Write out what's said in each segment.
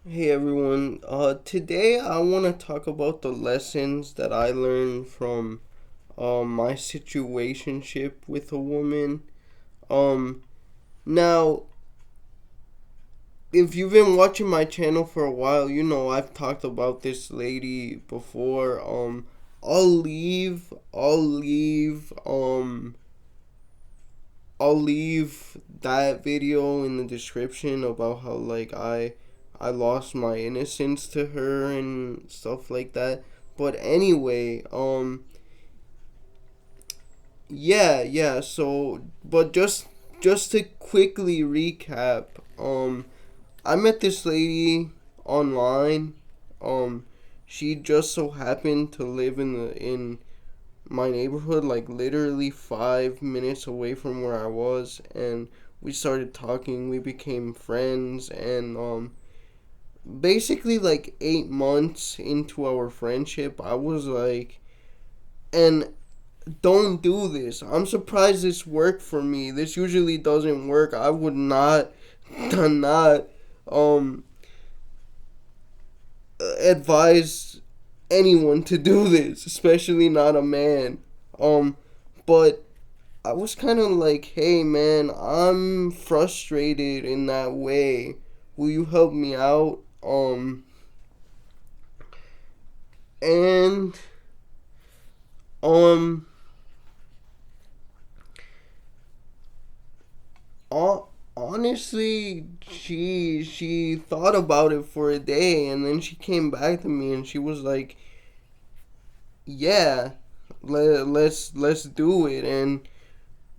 Hey everyone, today I want to talk about the lessons that I learned from my situationship with a woman. Um, Now, if you've been watching my channel for a while, you know I've talked about this lady before. I'll leave that video in the description about how I lost my innocence to her and stuff like that. But anyway, yeah. So, but just to quickly recap, I met this lady online. Um, she just so happened to live in my neighborhood, like literally 5 minutes away from where I was, and we started talking. We became friends, and basically like 8 months into our friendship, I was like, and don't do this. I'm surprised this worked for me. This usually doesn't work. I would not, not, um, advise anyone to do this, especially not a man. Um, but I was kind of like, hey man, I'm frustrated in that way. Will you help me out? And um, honestly, she thought about it for a day, and then she came back to me, and she was like, yeah, let's do it, and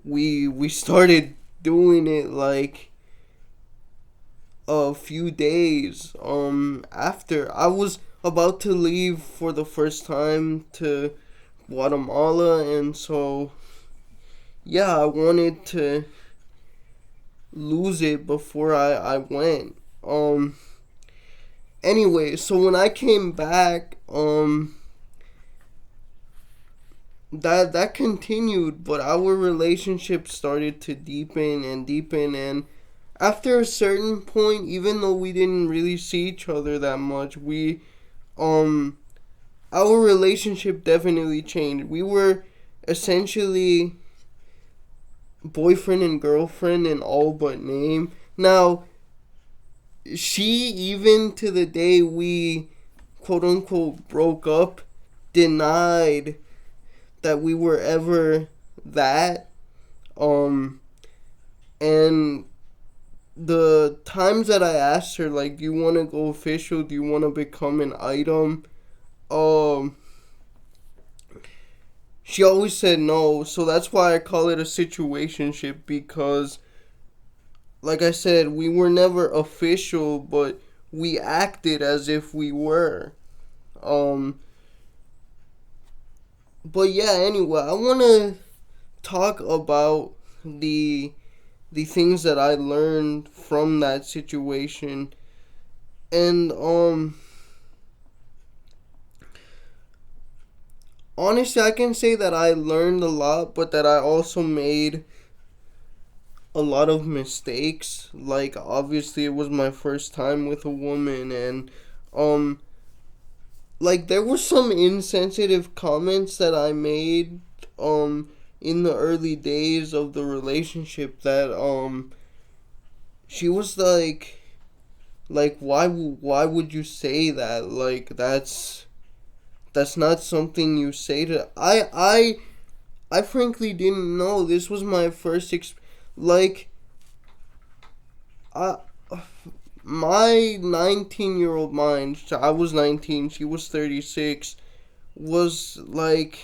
we started doing it like a few days after I was about to leave for the first time to Guatemala, and so yeah, I wanted to lose it before I went. Anyway, so when I came back, that continued, but our relationship started to deepen and deepen, and after a certain point, even though we didn't really see each other that much, we um our relationship definitely changed. We were essentially boyfriend and girlfriend in all but name. Now, she, even to the day we quote unquote broke up, denied that we were ever that. Um and the times that I asked her, like, do you want to go official? Do you want to become an item? Um, she always said no. So that's why I call it a situationship, because, like I said, we were never official, but we acted as if we were. Um, but yeah. Anyway, I want to talk about the the things that I learned from that situation, and honestly, I can say that I learned a lot, but that I also made a lot of mistakes. Like, obviously, it was my first time with a woman, and um, like, there were some insensitive comments that I made in the early days of the relationship that she was like, why would you say that? Like, that's not something you say to I frankly didn't know. This was my first like I my 19-year-old mind. I was 19, she was 36. Was like,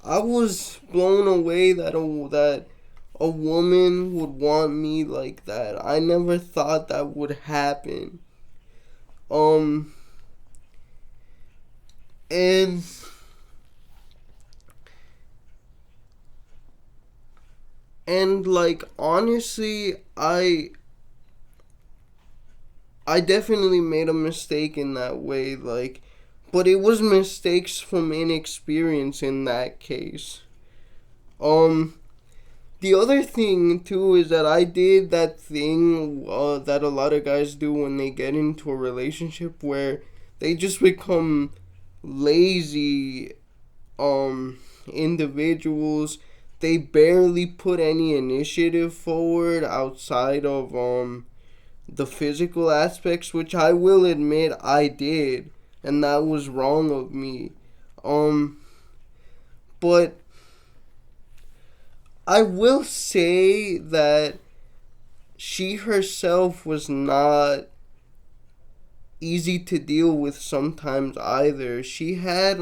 I was blown away that a woman would want me like that. I never thought that would happen. Um and like, honestly, I definitely made a mistake in that way, like, but it was mistakes from inexperience in that case. Um, the other thing too is that I did that thing that a lot of guys do when they get into a relationship where they just become lazy individuals. They barely put any initiative forward outside of the physical aspects, which I will admit I did, and that was wrong of me. But I will say that she herself was not easy to deal with sometimes either. She had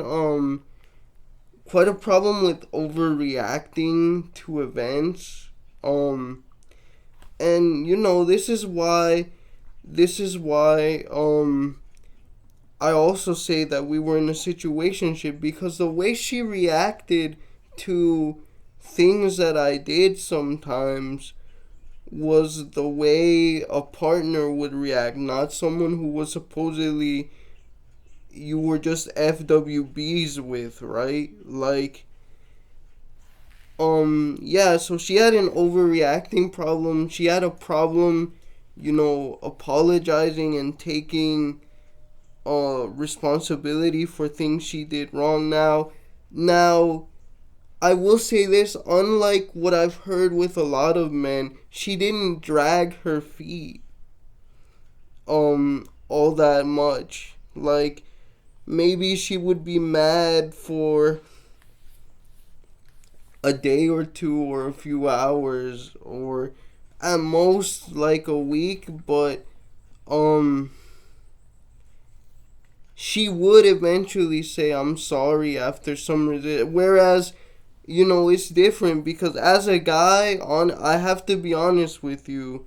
quite a problem with overreacting to events. And this is why I also say that we were in a situationship, because the way she reacted to things that I did sometimes was the way a partner would react, not someone who was supposedly you were just FWBs with, right? Like, yeah, so she had an overreacting problem. She had a problem, apologizing and taking responsibility for things she did wrong. Now I will say this, unlike what I've heard with a lot of men, she didn't drag her feet all that much. Like, maybe she would be mad for a day or two or a few hours or at most like a week, but she would eventually say I'm sorry after some whereas it's different, because as a guy, I have to be honest with you,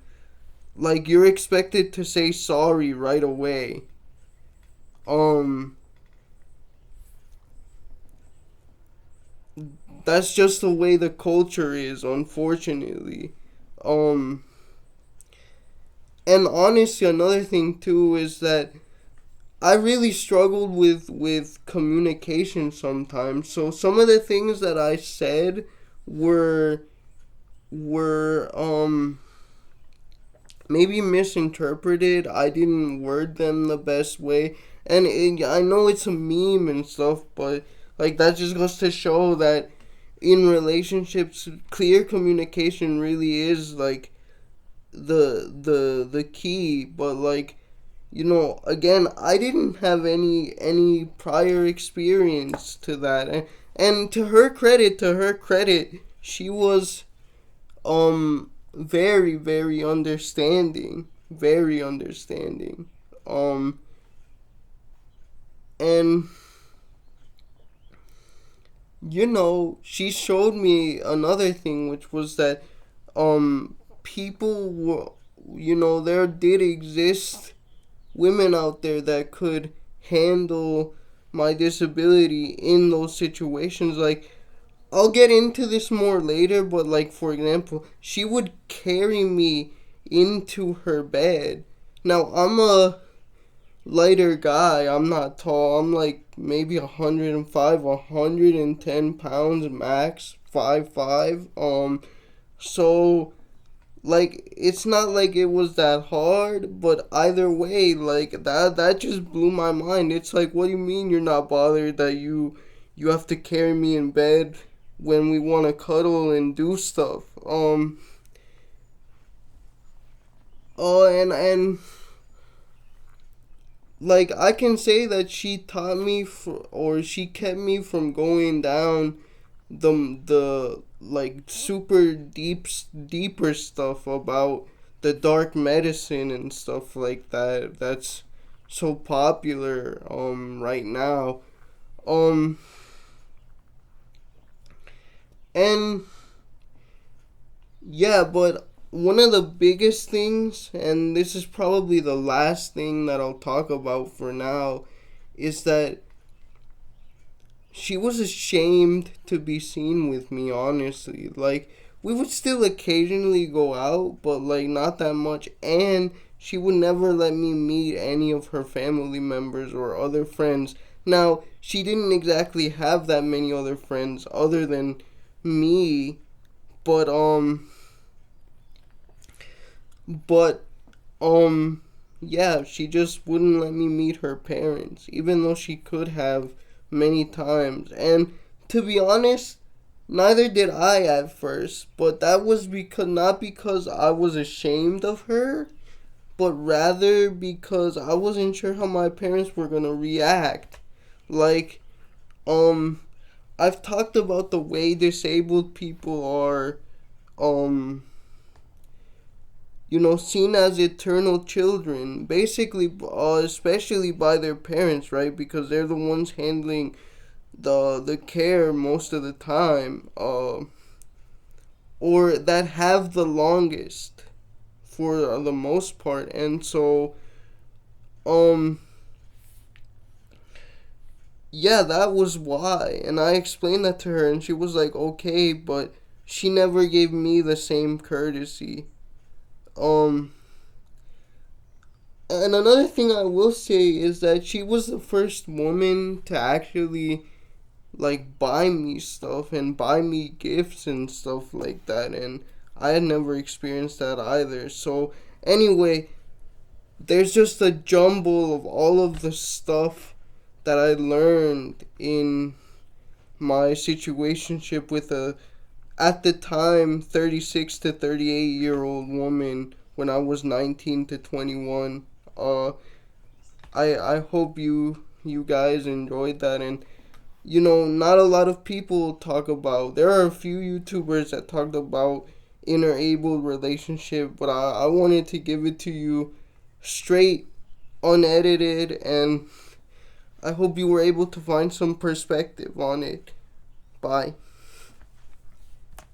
like, you're expected to say sorry right away. Um that's just the way the culture is, unfortunately. Um and honestly, another thing too is that I really struggled with communication sometimes. So some of the things that I said were were maybe misinterpreted. I didn't word them the best way. And I know it's a meme and stuff, but like, that just goes to show that in relationships, clear communication really is like the key. But like, again, I didn't have any prior experience to that. And to her credit, she was very, very understanding, very understanding. And she showed me another thing, which was that people were, there did exist women out there that could handle my disability in those situations. Like, I'll get into this more later, but like, for example, she would carry me into her bed. Now, I'm a lighter guy. I'm not tall. I'm like maybe 105, 110 pounds max, 5'5". So like, it's not like it was that hard, but either way, like, that just blew my mind. It's like, what do you mean you're not bothered that you have to carry me in bed when we want to cuddle and do stuff? And like, I can say that she taught me or she kept me from going down the like super deeper stuff about the dark medicine and stuff like that that's so popular right now. um and yeah, but one of the biggest things, and this is probably the last thing that I'll talk about for now, is that she was ashamed to be seen with me, honestly. Like, we would still occasionally go out, but like, not that much. And she would never let me meet any of her family members or other friends. Now, she didn't exactly have that many other friends other than me, But but yeah, she just wouldn't let me meet her parents, even though she could have many times. And to be honest, neither did I at first, but that was because not because I was ashamed of her, but rather because I wasn't sure how my parents were gonna react. Like, um, I've talked about the way disabled people are, um, seen as eternal children, basically, especially by their parents, right? Because they're the ones handling the care most of the time, or that have the longest for the most part, and so, um, yeah, that was why, and I explained that to her, and she was like, okay, but she never gave me the same courtesy. Um, And another thing I will say is that she was the first woman to actually like buy me stuff and buy me gifts and stuff like that, and I had never experienced that either. So anyway, there's just a jumble of all of the stuff that I learned in my situationship with a, at the time, 36 to 38-year-old woman when I was 19 to 21. uh I hope you guys enjoyed that. And not a lot of people talk about, there are a few YouTubers that talked about inner able relationship, but I wanted to give it to you straight, unedited, and I hope you were able to find some perspective on it. Bye.